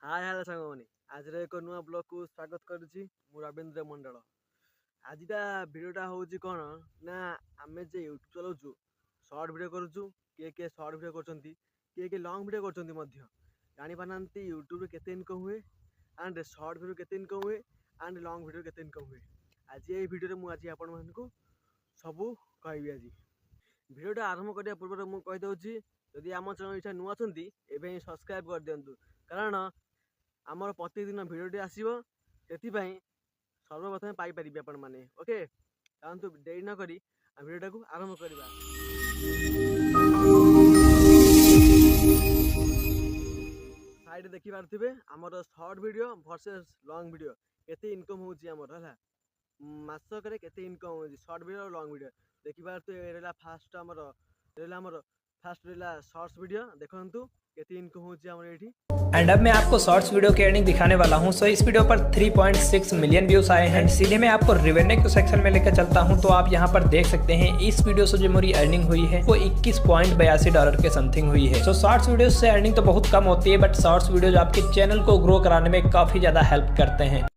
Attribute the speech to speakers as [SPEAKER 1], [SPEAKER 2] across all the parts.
[SPEAKER 1] हाय हाय सांगमाने आज एक नुआ ब्लॉग को स्वागत करुच्ची मु रवींद्र मंडल। आजिटा भिडियोटा होची कौन ना आमे जे यूट्यूब चलाउछु शॉर्ट वीडियो करूछु के शॉर्ट वीडियो करछंती के लॉन्ग वीडियो करछंती मध्य जानि पानांती यूट्यूब रे केते इनकम हुए एंड शॉर्ट वीडियो केते इनकम हुए एंड लॉन्ग वीडियो केते इनकम हुए। आज ए वीडियो रे मु आज आपन मानकु सबु कहबी। आज वीडियोटा आरंभ करिया पूर्व मु कहि दउची यदि आम चैनल इच्छा नुआ छंती एबे सब्सक्राइब कर दियंतु कारण आमर प्रतिदिन भिडियोटी आसीबो सेतिपई सर्वप्रथम पाई परिबे आपण माने। ओके तांतु देरी न करी भिडियोटा को आरंभ करिबा। साइड देखि पारथिबे हमर short video versus long video केते इनकम होची हमर हला मासक रे केते इनकम होची शॉर्ट वीडियो और लॉन्ग वीडियो देखि पारथु एला फास्ट हमर फास्ट रेला शॉर्ट्स वीडियो देखंतु केते इनकम होची हमर एठी।
[SPEAKER 2] एंड अब मैं आपको शॉर्ट्स वीडियो की अर्निंग दिखाने वाला हूं। सो इस वीडियो पर 3.6 मिलियन व्यूज आए हैं। सीधे मैं आपको रेवेन्यू के सेक्शन में लेकर चलता हूं तो आप यहां पर देख सकते हैं इस वीडियो से जो मेरी अर्निंग हुई है वो $21.82 के समथिंग हुई है। सो शॉर्ट्स वीडियो से अर्निंग तो बहुत कम होती है बट शॉर्ट्स वीडियो आपके चैनल को ग्रो कराने में काफी ज्यादा हेल्प करते हैं।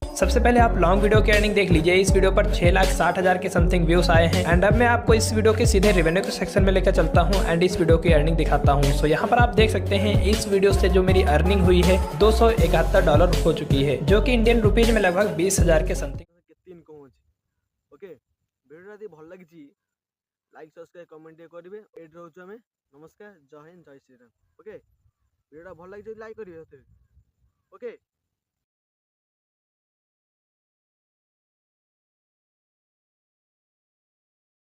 [SPEAKER 2] सबसे पहले आप लॉन्ग वीडियो की अर्निंग देख लीजिए। इस वीडियो पर 6,60,000 के समथिंग व्यूज आए हैं। एंड अब मैं आपको इस वीडियो के सीधे रेवेन्यू के सेक्शन में लेकर चलता हूं एंड इस वीडियो की अर्निंग दिखाता हूं। सो यहाँ पर आप देख सकते हैं इस वीडियो से जो मेरी अर्निंग हुई है $271 हो चुकी है जो कि इंडियन रुपीज में लगभग 20,000 के समथिंग।
[SPEAKER 1] ओके वीडियो टी भल लागिची लाइक सब्सक्राइब कमेंट करिवे। एड रहउछु हमें नमस्कार जय हिंद जय श्री राम। ओके वीडियो भल लागिची लाइक करिवे ओके।